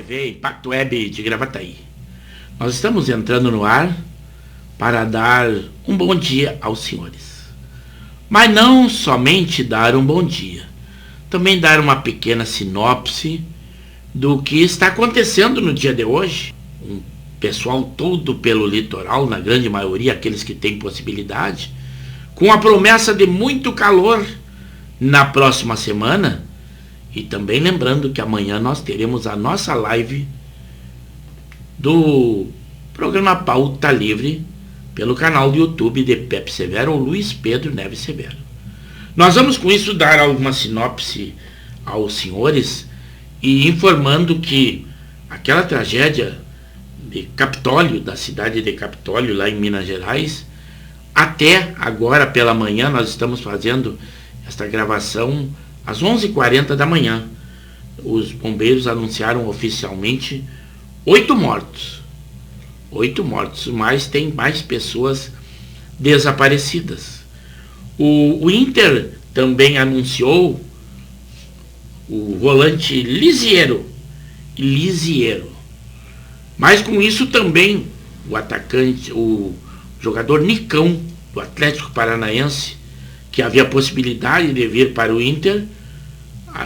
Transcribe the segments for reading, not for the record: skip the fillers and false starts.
TV Impacto Web de Gravataí. Nós estamos entrando no ar para dar um bom dia aos senhores. Mas não somente dar um bom dia, também dar uma pequena sinopse do que está acontecendo no dia de hoje. Um pessoal todo pelo litoral, na grande maioria aqueles que têm possibilidade, com a promessa de muito calor na próxima semana. E também lembrando que amanhã nós teremos a nossa live do programa Pauta Livre pelo canal do YouTube de Pepe Severo ou Luiz Pedro Neves Severo. Nós vamos com isso dar alguma sinopse aos senhores e informando que aquela tragédia de Capitólio, da cidade de Capitólio, lá em Minas Gerais, até agora pela manhã, nós estamos fazendo esta gravação às 11h40 da manhã. Os bombeiros anunciaram oficialmente 8 mortos. 8 mortos, mas tem mais pessoas desaparecidas. O Inter também anunciou o volante Lisiero. Mas com isso também o atacante, o jogador Nicão do Atlético Paranaense, que havia possibilidade de vir para o Inter,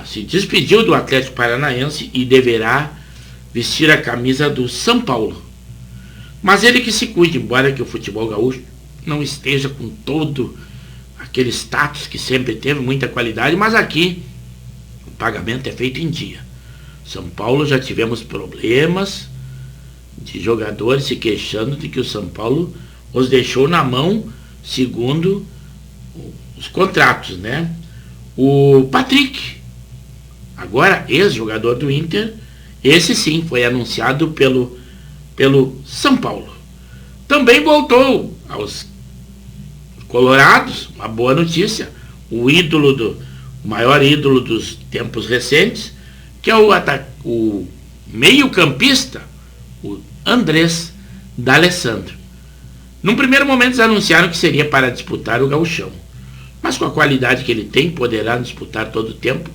se despediu do Atlético Paranaense e deverá vestir a camisa do São Paulo. Mas ele que se cuide, embora que o futebol gaúcho não esteja com todo aquele status que sempre teve, muita qualidade, mas aqui o pagamento é feito em dia. São Paulo já tivemos problemas de jogadores se queixando de que o São Paulo os deixou na mão segundo os contratos, né? O Patrick, agora ex-jogador do Inter, esse sim foi anunciado pelo São Paulo. Também voltou aos Colorados, uma boa notícia, o maior ídolo dos tempos recentes, que é o meio-campista, o Andrés D'Alessandro. Num primeiro momento eles anunciaram que seria para disputar o Gauchão, mas com a qualidade que ele tem, poderá disputar todo o tempo,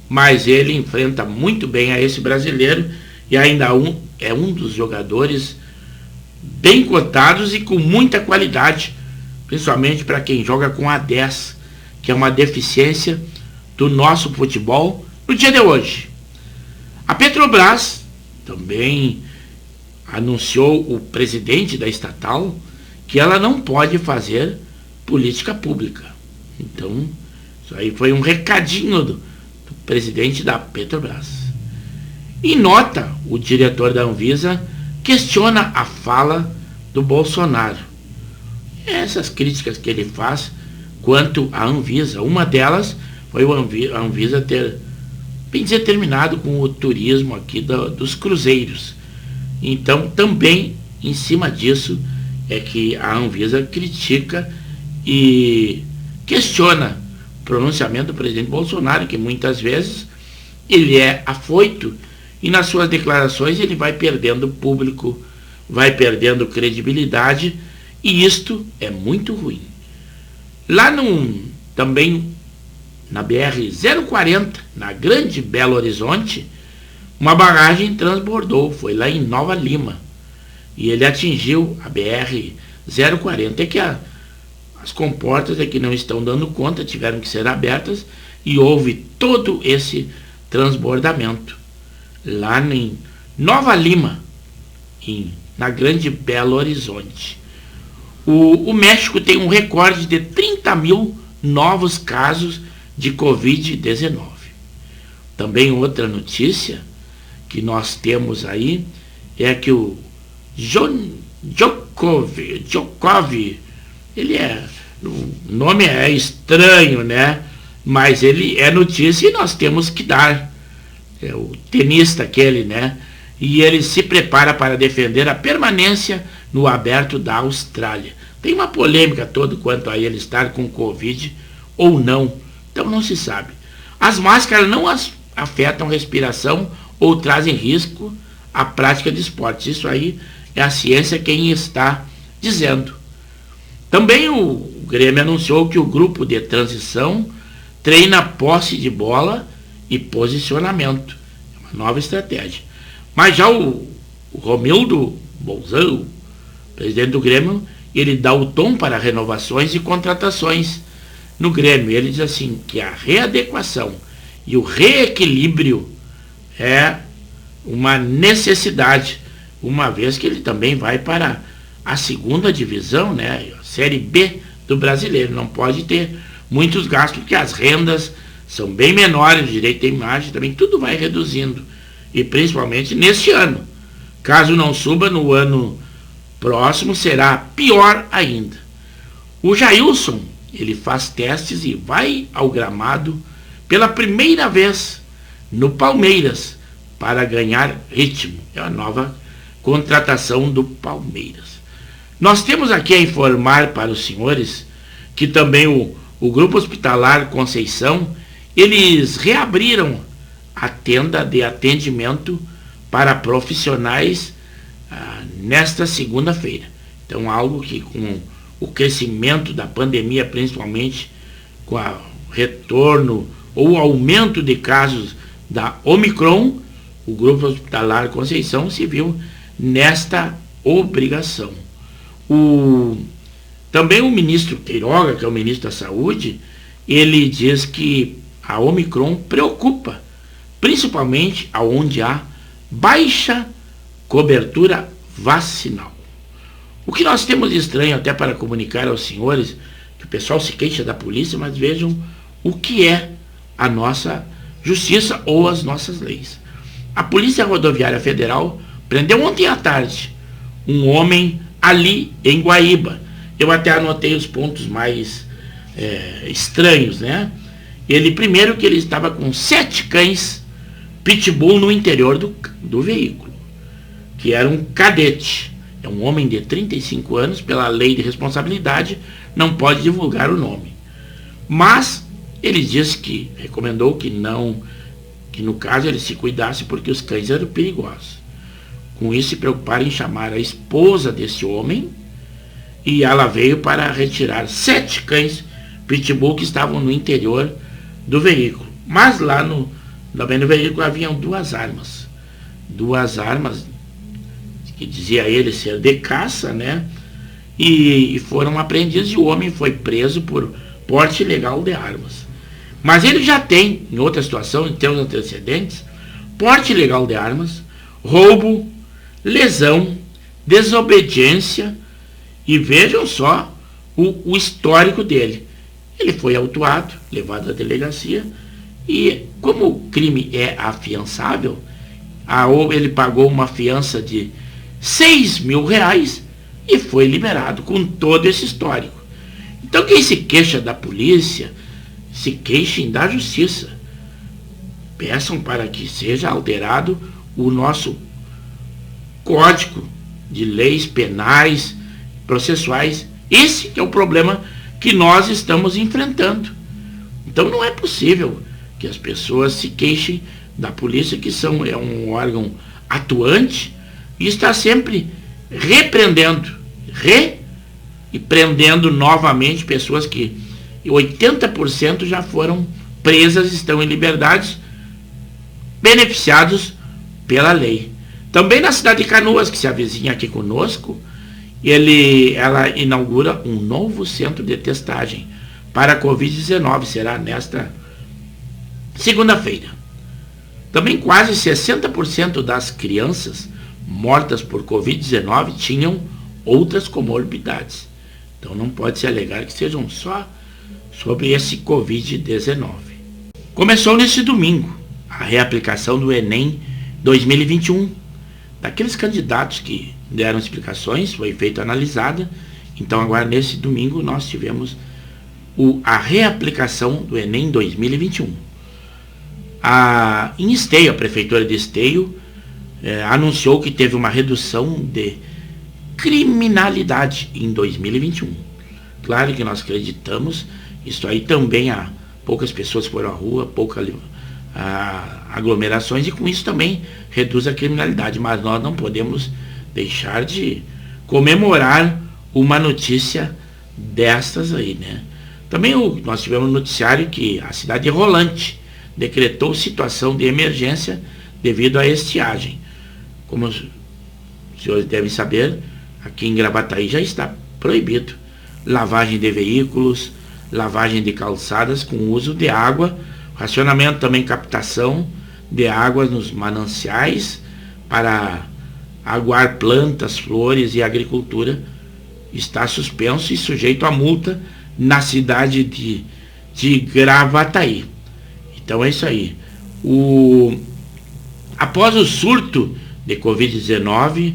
mas ele enfrenta muito bem a esse brasileiro e ainda é um dos jogadores bem cotados e com muita qualidade, principalmente para quem joga com a 10, que é uma deficiência do nosso futebol no dia de hoje. A Petrobras também anunciou, o presidente da estatal, que ela não pode fazer política pública. Então, isso aí foi um recadinho do presidente da Petrobras. Em nota, o diretor da Anvisa questiona a fala do Bolsonaro. Essas críticas que ele faz quanto à Anvisa, uma delas foi a Anvisa ter bem dizer, terminado com o turismo aqui dos cruzeiros. Então, também, em cima disso, é que a Anvisa critica e questiona o pronunciamento do presidente Bolsonaro, que muitas vezes ele é afoito e nas suas declarações ele vai perdendo público, vai perdendo credibilidade, e isto é muito ruim. Lá também na BR-040, na Grande Belo Horizonte, uma barragem transbordou, foi lá em Nova Lima, e ele atingiu a BR-040, é que as comportas que não estão dando conta, tiveram que ser abertas, e houve todo esse transbordamento lá em Nova Lima, na Grande Belo Horizonte. O México tem um recorde de 30 mil novos casos de Covid-19. Também outra notícia que nós temos aí é que o Djokovic, o nome é estranho, né? Mas ele é notícia e nós temos que dar. É o tenista aquele, né? E ele se prepara para defender a permanência no Aberto da Austrália. Tem uma polêmica toda quanto a ele estar com Covid ou não. Então não se sabe. As máscaras não afetam a respiração ou trazem risco à prática de esportes. Isso aí é a ciência quem está dizendo. Também o Grêmio anunciou que o grupo de transição treina posse de bola e posicionamento. É uma nova estratégia. Mas já o Romildo Bolzão, presidente do Grêmio, ele dá o tom para renovações e contratações no Grêmio. Ele diz assim, que a readequação e o reequilíbrio é uma necessidade, uma vez que ele também vai para a segunda divisão, né, a Série B do Brasileiro. Não pode ter muitos gastos, porque as rendas são bem menores, o direito de imagem também, tudo vai reduzindo. E principalmente neste ano. Caso não suba, no ano próximo será pior ainda. O Jailson, ele faz testes e vai ao gramado pela primeira vez no Palmeiras para ganhar ritmo. É a nova contratação do Palmeiras. Nós temos aqui a informar para os senhores que também o Grupo Hospitalar Conceição, eles reabriram a tenda de atendimento para profissionais nesta segunda-feira. Então, algo que com o crescimento da pandemia, principalmente com o retorno ou aumento de casos da Omicron, o Grupo Hospitalar Conceição se viu nesta obrigação. Também o ministro Queiroga, que é o ministro da Saúde, ele diz que a Omicron preocupa, principalmente aonde há baixa cobertura vacinal. O que nós temos de estranho, até para comunicar aos senhores, que o pessoal se queixa da polícia, mas vejam o que é a nossa justiça ou as nossas leis. A Polícia Rodoviária Federal prendeu ontem à tarde um homem ali em Guaíba. Eu até anotei os pontos mais estranhos, né? Primeiro que ele estava com 7 cães pitbull no interior do veículo, que era um cadete. É um homem de 35 anos, pela lei de responsabilidade, não pode divulgar o nome. Mas ele disse que recomendou que no caso ele se cuidasse porque os cães eram perigosos. Com isso se preocuparam em chamar a esposa desse homem e ela veio para retirar 7 cães pitbull que estavam no interior do veículo. Mas lá também no veículo haviam 2 armas. 2 armas que dizia ele ser de caça, né? E foram apreendidas e o homem foi preso por porte ilegal de armas. Mas ele já tem, em outra situação, em termos antecedentes, porte ilegal de armas, roubo, lesão, desobediência, e vejam só o histórico dele. Ele foi autuado, levado à delegacia, e como o crime é afiançável, ele pagou uma fiança de R$6.000 e foi liberado com todo esse histórico. Então quem se queixa da polícia, se queixem da justiça. Peçam para que seja alterado o nosso código de leis penais, processuais. Esse que é o problema que nós estamos enfrentando. Então não é possível que as pessoas se queixem da polícia, que é um órgão atuante e está sempre repreendendo e prendendo novamente pessoas que 80% já foram presas, estão em liberdade, beneficiados pela lei. Também na cidade de Canoas, que se avizinha aqui conosco, ela inaugura um novo centro de testagem para a Covid-19, será nesta segunda-feira. Também quase 60% das crianças mortas por Covid-19 tinham outras comorbidades. Então não pode se alegar que sejam só sobre esse Covid-19. Começou neste domingo a reaplicação do Enem 2021. Daqueles candidatos que deram explicações, foi feita analisada. Então agora nesse domingo nós tivemos a reaplicação do Enem 2021. Em Esteio, a Prefeitura de Esteio anunciou que teve uma redução de criminalidade em 2021. Claro que nós acreditamos, isso aí também há poucas pessoas foram à rua, poucas aglomerações, e com isso também reduz a criminalidade, mas nós não podemos deixar de comemorar uma notícia destas aí, né? Também nós tivemos um noticiário que a cidade de Rolante decretou situação de emergência devido à estiagem. como os senhores devem saber, aqui em Gravataí já está proibido lavagem de veículos, lavagem de calçadas com uso de água, racionamento também, captação de águas nos mananciais para aguar plantas, flores e agricultura está suspenso e sujeito a multa na cidade de Gravataí. Então é isso aí. Após o surto de Covid-19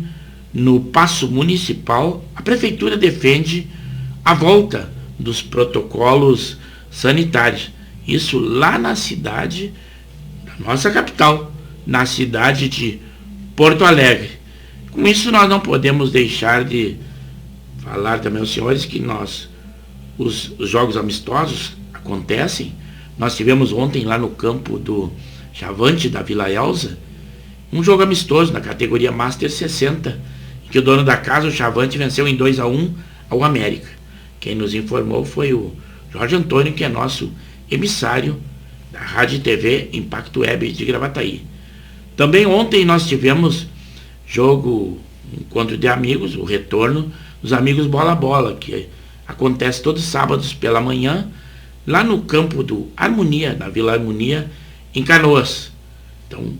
no Paço Municipal, a Prefeitura defende a volta dos protocolos sanitários. Isso lá na cidade, da nossa capital, na cidade de Porto Alegre. Com isso nós não podemos deixar de falar também aos senhores que os jogos amistosos acontecem. Nós tivemos ontem lá no campo do Chavante da Vila Elza um jogo amistoso na categoria Master 60, em que o dono da casa, o Chavante, venceu em 2-1 ao América. Quem nos informou foi o Jorge Antônio, que é nosso emissário da Rádio e TV Impacto Web de Gravataí. Também ontem nós tivemos jogo, encontro de amigos, o retorno dos amigos Bola, que acontece todos os sábados pela manhã, lá no campo do Harmonia, na Vila Harmonia, em Canoas. Então,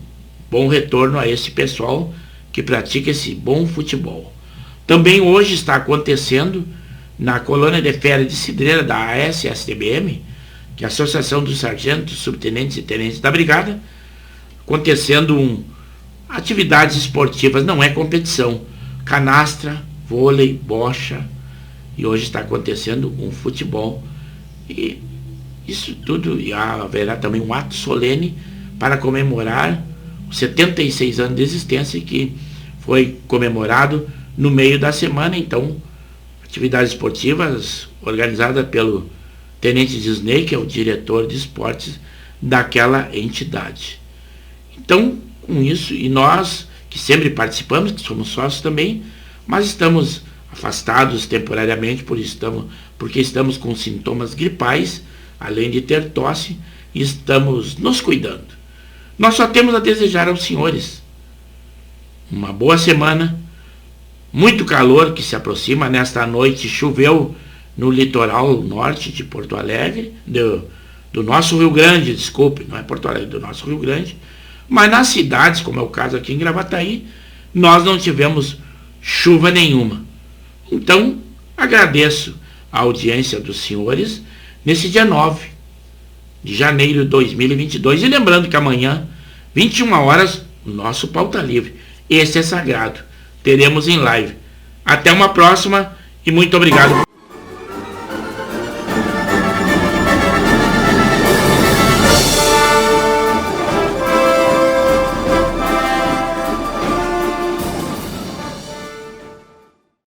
bom retorno a esse pessoal que pratica esse bom futebol. Também hoje está acontecendo na colônia de férias de Cidreira da ASSTBM, que é a Associação dos Sargentos, Subtenentes e Tenentes da Brigada, acontecendo atividades esportivas, não é competição, canastra, vôlei, bocha, e hoje está acontecendo um futebol. E isso tudo, e haverá também um ato solene para comemorar os 76 anos de existência, que foi comemorado no meio da semana. Então, atividades esportivas organizadas pelo Tenente Disney, que é o diretor de esportes daquela entidade. Então, com isso, e nós que sempre participamos, que somos sócios também, mas estamos afastados temporariamente porque estamos com sintomas gripais, além de ter tosse, e estamos nos cuidando. Nós só temos a desejar aos senhores uma boa semana, muito calor que se aproxima. Nesta noite choveu no litoral norte de Porto Alegre, do nosso Rio Grande, desculpe, não é Porto Alegre, do nosso Rio Grande, mas nas cidades, como é o caso aqui em Gravataí, nós não tivemos chuva nenhuma. Então, agradeço a audiência dos senhores nesse dia 9 de janeiro de 2022. E lembrando que amanhã, 21 horas, o nosso Pauta Livre. Esse é sagrado. Teremos em live. Até uma próxima e muito obrigado.